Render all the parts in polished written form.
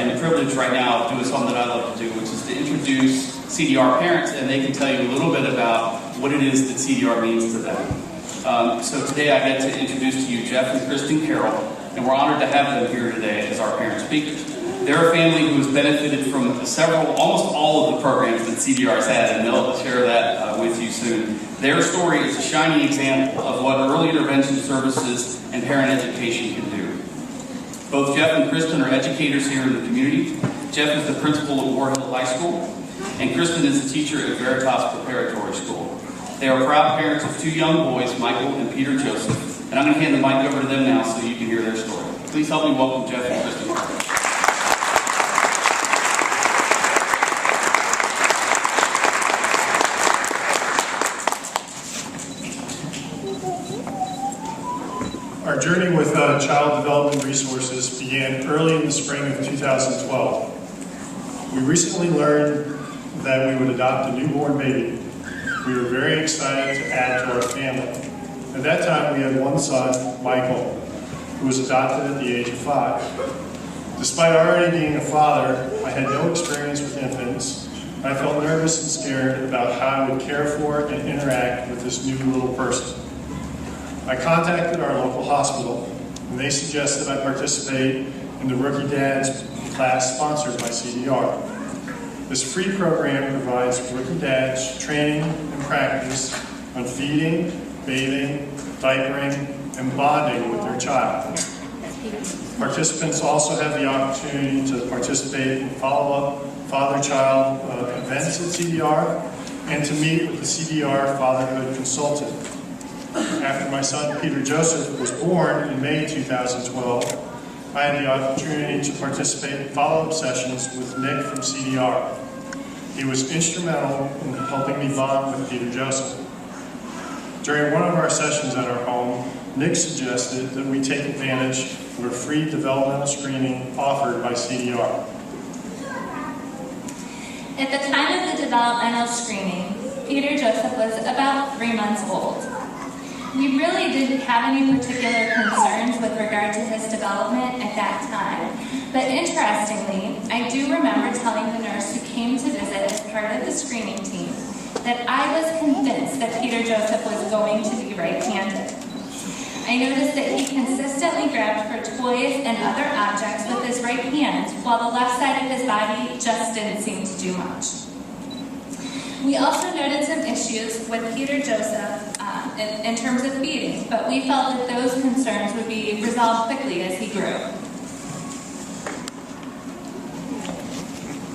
and the privilege right now of doing something that I love to do, which is to introduce CDR parents, and they can tell you a little bit about what it is that CDR means to them. So today I get to introduce to you Jeff and Kristen Carroll, and we're honored to have them here today as our parent speakers. They're a family who has benefited from almost all of the programs that CDR has had, and they'll share that with you soon. Their story is a shining example of what early intervention services and parent education can do. Both Jeff and Kristen are educators here in the community. Jeff is the principal at War Hill High School, and Kristen is the teacher at Veritas Preparatory School. They are proud parents of two young boys, Michael and Peter Joseph, and I'm going to hand the mic over to them now so you can hear their story. Please help me welcome Jeff and Kristen. Our journey with Child Development Resources began early in the spring of 2012. We recently learned that we would adopt a newborn baby. We were very excited to add to our family. At that time, we had one son, Michael, who was adopted at the age of 5. Despite already being a father, I had no experience with infants. I felt nervous and scared about how I would care for and interact with this new little person. I contacted our local hospital, and they suggested I participate in the Rookie Dads class sponsored by CDR. This free program provides rookie dads training and practice on feeding, bathing, diapering, and bonding with their child. Participants also have the opportunity to participate in follow-up father-child events at CDR and to meet with the CDR fatherhood consultant. After my son Peter Joseph was born in May 2012, I had the opportunity to participate in follow-up sessions with Nick from CDR. He was instrumental in helping me bond with Peter Joseph. During one of our sessions at our home, Nick suggested that we take advantage of a free developmental screening offered by CDR. At the time of the developmental screening, Peter Joseph was about 3 months old. We really didn't have any particular concerns with regard to his development at that time. But interestingly, I do remember telling the nurse who came to visit as part of the screening team that I was convinced that Peter Joseph was going to be right-handed. I noticed that he consistently grabbed for toys and other objects with his right hand, while the left side of his body just didn't seem to do much. We also noted some issues with Peter Joseph in terms of feeding, but we felt that those concerns would be resolved quickly as he grew.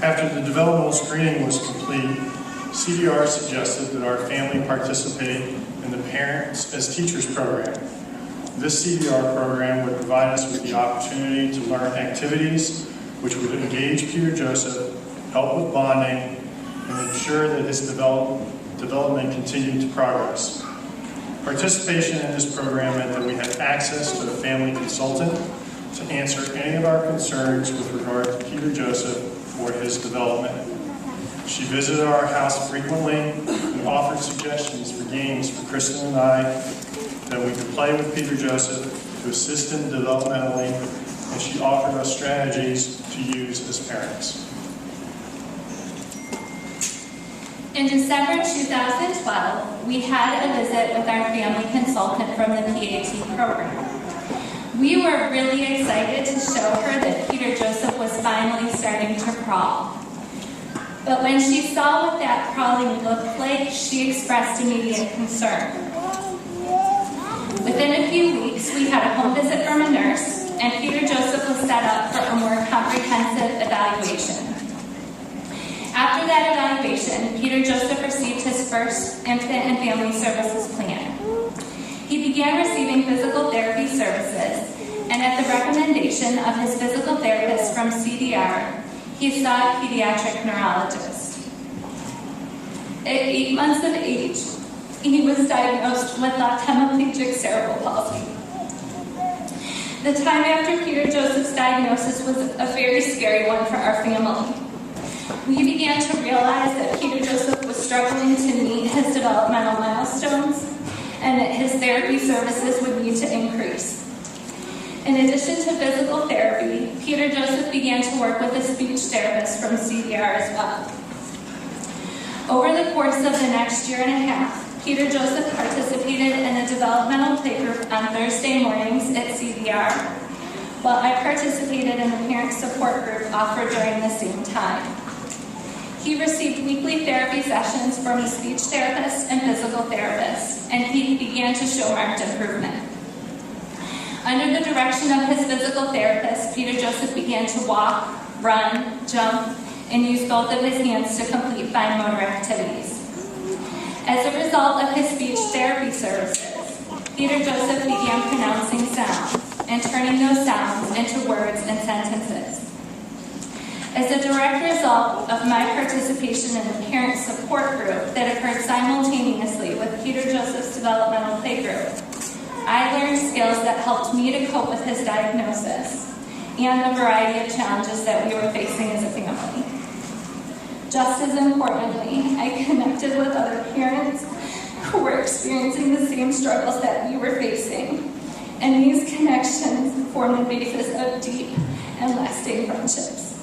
After the developmental screening was complete, CDR suggested that our family participate in the Parents as Teachers program. This CDR program would provide us with the opportunity to learn activities which would engage Peter Joseph, help with bonding, and ensure that his development continued to progress. Participation in this program meant that we had access to a family consultant to answer any of our concerns with regard to Peter Joseph or his development. She visited our house frequently and offered suggestions for games for Kristen and I that we could play with Peter Joseph to assist him developmentally, and she offered us strategies to use as parents. In December 2012, we had a visit with our family consultant from the PAT program. We were really excited to show her that Peter Joseph was finally starting to crawl. But when she saw what that crawling looked like, she expressed immediate concern. Within a few weeks, we had a home visit from a nurse, and Peter Joseph was set up for a more comprehensive evaluation. After that evaluation, Peter Joseph received his first infant and family services plan. He began receiving physical therapy services, and at the recommendation of his physical therapist from CDR, he saw a pediatric neurologist. At 8 months of age, he was diagnosed with hemiplegic cerebral palsy. The time after Peter Joseph's diagnosis was a very scary one for our family. We began to realize that Peter Joseph was struggling to meet his developmental milestones and that his therapy services would need to increase. In addition to physical therapy, Peter Joseph began to work with a speech therapist from CDR as well. Over the course of the next year and a half, Peter Joseph participated in a developmental playgroup on Thursday mornings at CDR, while I participated in a parent support group offered during the same time. He received weekly therapy sessions from a speech therapist and physical therapist, and he began to show marked improvement. Under the direction of his physical therapist, Peter Joseph began to walk, run, jump, and use both of his hands to complete fine motor activities. As a result of his speech therapy services, Peter Joseph began pronouncing sounds and turning those sounds into words and sentences. As a direct result of my participation in the parent support group that occurred simultaneously with Peter Joseph's developmental playgroup, I learned skills that helped me to cope with his diagnosis and the variety of challenges that we were facing as a family. Just as importantly, I connected with other parents who were experiencing the same struggles that we were facing, and these connections formed the basis of deep and lasting friendships.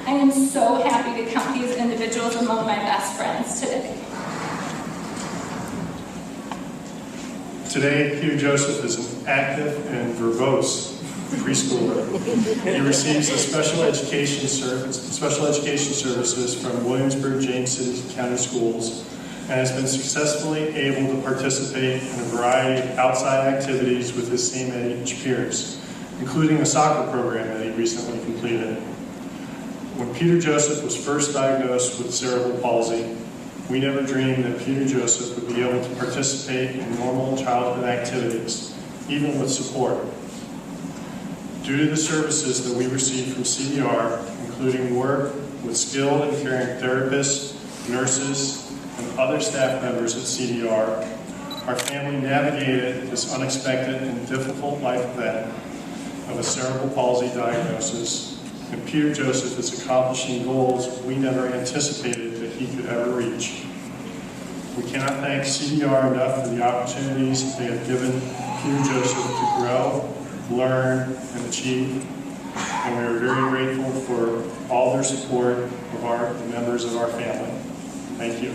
I am so happy to count these individuals among my best friends today. Today, Peter Joseph is an active and verbose preschooler. He receives the special education services from Williamsburg James City County Schools and has been successfully able to participate in a variety of outside activities with his same age peers, including a soccer program that he recently completed. When Peter Joseph was first diagnosed with cerebral palsy, we never dreamed that Peter Joseph would be able to participate in normal childhood activities, even with support. Due to the services that we received from CDR, including work with skilled and caring therapists, nurses, and other staff members at CDR, our family navigated this unexpected and difficult life event of a cerebral palsy diagnosis, and Peter Joseph is accomplishing goals we never anticipated that he could ever reach. We cannot thank CDR enough for the opportunities they have given Peter Joseph to grow, learn, and achieve, and we are very grateful for all their support of the members of our family. Thank you.